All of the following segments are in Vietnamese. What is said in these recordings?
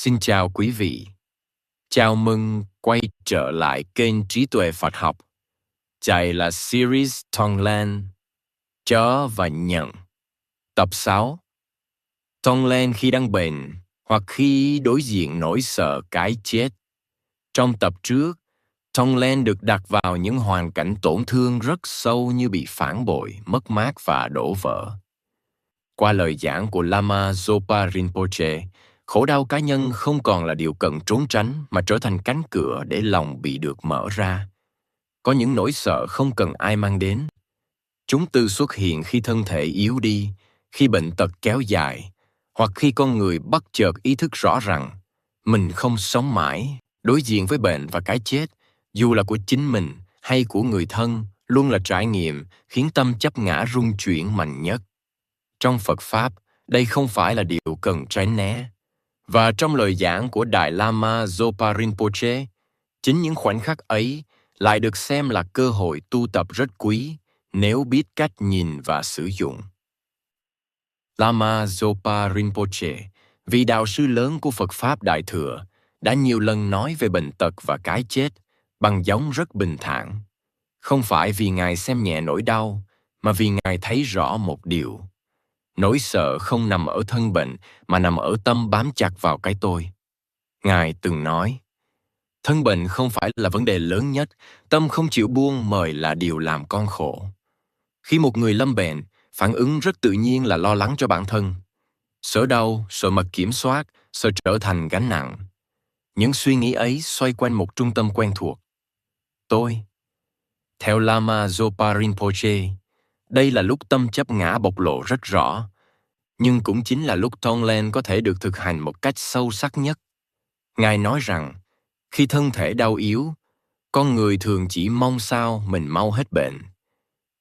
Xin chào quý vị. Chào mừng quay trở lại kênh Trí tuệ Phật học. Đây là series Tonglen, Cho và Nhận. Tập 6. Tonglen khi đang bệnh hoặc khi đối diện nỗi sợ cái chết. Trong tập trước, Tonglen được đặt vào những hoàn cảnh tổn thương rất sâu như bị phản bội, mất mát và đổ vỡ. Qua lời giảng của Lama Zopa Rinpoche, khổ đau cá nhân không còn là điều cần trốn tránh mà trở thành cánh cửa để lòng bị được mở ra. Có những nỗi sợ không cần ai mang đến. Chúng tự xuất hiện khi thân thể yếu đi, khi bệnh tật kéo dài, hoặc khi con người bất chợt ý thức rõ rằng mình không sống mãi, đối diện với bệnh và cái chết, dù là của chính mình hay của người thân, luôn là trải nghiệm khiến tâm chấp ngã rung chuyển mạnh nhất. Trong Phật Pháp, đây không phải là điều cần tránh né. Và trong lời giảng của Đại Lama Zopa Rinpoche, chính những khoảnh khắc ấy lại được xem là cơ hội tu tập rất quý nếu biết cách nhìn và sử dụng. Lama Zopa Rinpoche, vị đạo sư lớn của Phật Pháp Đại Thừa, đã nhiều lần nói về bệnh tật và cái chết bằng giọng rất bình thản. Không phải vì Ngài xem nhẹ nỗi đau, mà vì Ngài thấy rõ một điều. Nỗi sợ không nằm ở thân bệnh mà nằm ở tâm bám chặt vào cái tôi. Ngài từng nói, thân bệnh không phải là vấn đề lớn nhất, tâm không chịu buông mời là điều làm con khổ. Khi một người lâm bệnh, phản ứng rất tự nhiên là lo lắng cho bản thân. Sợ đau, sợ mất kiểm soát, sợ trở thành gánh nặng. Những suy nghĩ ấy xoay quanh một trung tâm quen thuộc. Tôi. Theo Lama Zopa Rinpoche, đây là lúc tâm chấp ngã bộc lộ rất rõ, nhưng cũng chính là lúc Tonglen có thể được thực hành một cách sâu sắc nhất. Ngài nói rằng, khi thân thể đau yếu, con người thường chỉ mong sao mình mau hết bệnh.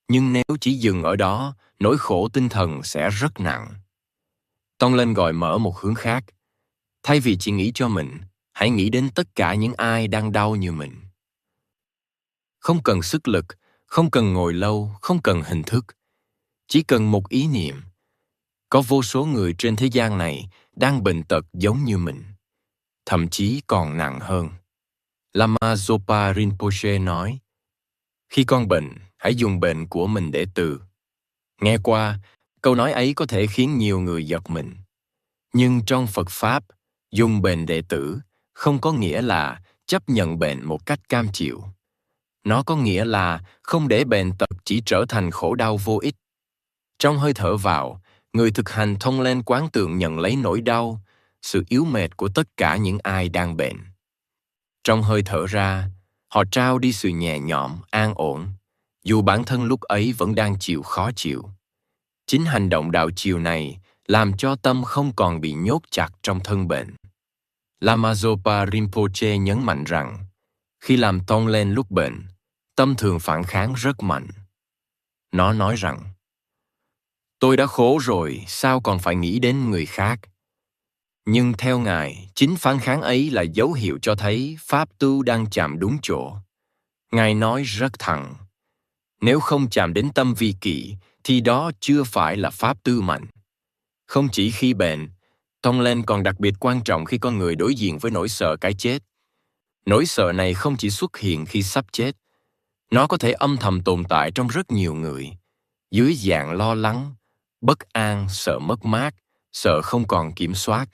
Nhưng nếu chỉ dừng ở đó, nỗi khổ tinh thần sẽ rất nặng. Tonglen gọi mở một hướng khác. Thay vì chỉ nghĩ cho mình, hãy nghĩ đến tất cả những ai đang đau như mình. Không cần sức lực, không cần ngồi lâu, không cần hình thức. Chỉ cần một ý niệm. Có vô số người trên thế gian này đang bệnh tật giống như mình, thậm chí còn nặng hơn. Lama Zopa Rinpoche nói, khi con bệnh, hãy dùng bệnh của mình để từ. Nghe qua, câu nói ấy có thể khiến nhiều người giật mình. Nhưng trong Phật Pháp, dùng bệnh để tử không có nghĩa là chấp nhận bệnh một cách cam chịu. Nó có nghĩa là không để bệnh tật chỉ trở thành khổ đau vô ích. Trong hơi thở vào, người thực hành Tonglen quán tưởng nhận lấy nỗi đau, sự yếu mệt của tất cả những ai đang bệnh. Trong hơi thở ra, họ trao đi sự nhẹ nhõm, an ổn, dù bản thân lúc ấy vẫn đang chịu khó chịu. Chính hành động đạo chiều này làm cho tâm không còn bị nhốt chặt trong thân bệnh. Lama Zopa Rinpoche nhấn mạnh rằng, khi làm Tonglen lúc bệnh, tâm thường phản kháng rất mạnh. Nó nói rằng, tôi đã khổ rồi, sao còn phải nghĩ đến người khác? Nhưng theo Ngài, chính phản kháng ấy là dấu hiệu cho thấy Pháp tu đang chạm đúng chỗ. Ngài nói rất thẳng, nếu không chạm đến tâm vi kỷ, thì đó chưa phải là Pháp tư mạnh. Không chỉ khi bệnh, Tonglen còn đặc biệt quan trọng khi con người đối diện với nỗi sợ cái chết. Nỗi sợ này không chỉ xuất hiện khi sắp chết, nó có thể âm thầm tồn tại trong rất nhiều người, dưới dạng lo lắng, bất an, sợ mất mát, sợ không còn kiểm soát.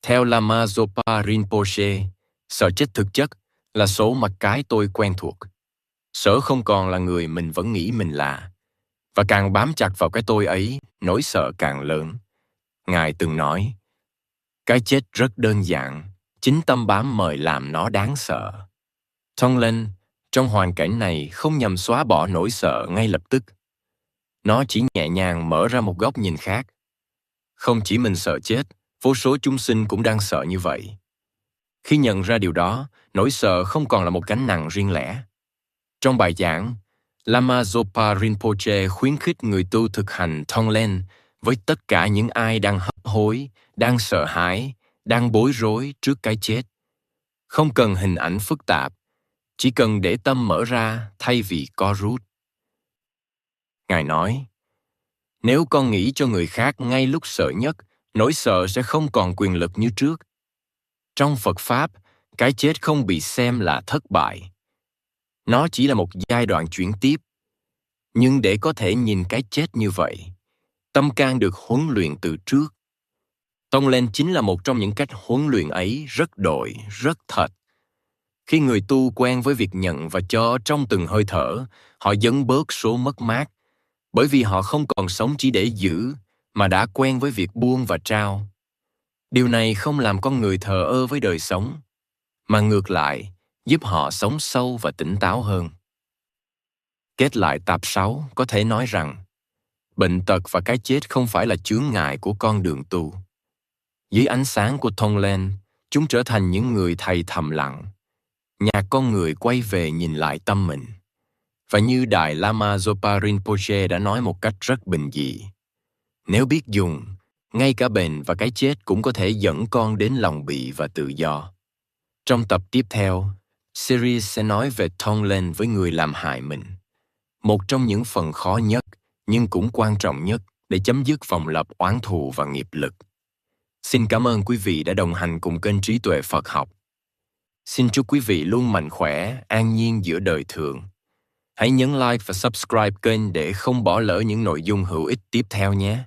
Theo Lama Zopa Rinpoche, sợ chết thực chất là số mặt cái tôi quen thuộc. Sợ không còn là người mình vẫn nghĩ mình là. Và càng bám chặt vào cái tôi ấy, nỗi sợ càng lớn. Ngài từng nói, cái chết rất đơn giản, chính tâm bám mời làm nó đáng sợ. Tonglen, trong hoàn cảnh này không nhằm xóa bỏ nỗi sợ ngay lập tức. Nó chỉ nhẹ nhàng mở ra một góc nhìn khác. Không chỉ mình sợ chết, vô số chúng sinh cũng đang sợ như vậy. Khi nhận ra điều đó, nỗi sợ không còn là một gánh nặng riêng lẻ. Trong bài giảng, Lama Zopa Rinpoche khuyến khích người tu thực hành Tonglen với tất cả những ai đang hấp hối, đang sợ hãi, đang bối rối trước cái chết. Không cần hình ảnh phức tạp, chỉ cần để tâm mở ra thay vì co rút. Ngài nói, nếu con nghĩ cho người khác ngay lúc sợ nhất, nỗi sợ sẽ không còn quyền lực như trước. Trong Phật Pháp, cái chết không bị xem là thất bại. Nó chỉ là một giai đoạn chuyển tiếp. Nhưng để có thể nhìn cái chết như vậy, tâm can được huấn luyện từ trước. Tonglen chính là một trong những cách huấn luyện ấy rất đội, rất thật. Khi người tu quen với việc nhận và cho trong từng hơi thở, họ dấn bớt số mất mát, bởi vì họ không còn sống chỉ để giữ, mà đã quen với việc buông và trao. Điều này không làm con người thờ ơ với đời sống, mà ngược lại, giúp họ sống sâu và tỉnh táo hơn. Kết lại tập 6 có thể nói rằng, bệnh tật và cái chết không phải là chướng ngại của con đường tu. Dưới ánh sáng của Tonglen, chúng trở thành những người thầy thầm lặng. Nhạc con người quay về nhìn lại tâm mình. Và như Đại Lama Zopa Rinpoche đã nói một cách rất bình dị, nếu biết dùng, ngay cả bệnh và cái chết cũng có thể dẫn con đến lòng bị và tự do. Trong tập tiếp theo, series sẽ nói về Tonglen với người làm hại mình. Một trong những phần khó nhất, nhưng cũng quan trọng nhất để chấm dứt vòng lặp oán thù và nghiệp lực. Xin cảm ơn quý vị đã đồng hành cùng kênh Trí Tuệ Phật Học. Xin chúc quý vị luôn mạnh khỏe, an nhiên giữa đời thường. Hãy nhấn like và subscribe kênh để không bỏ lỡ những nội dung hữu ích tiếp theo nhé.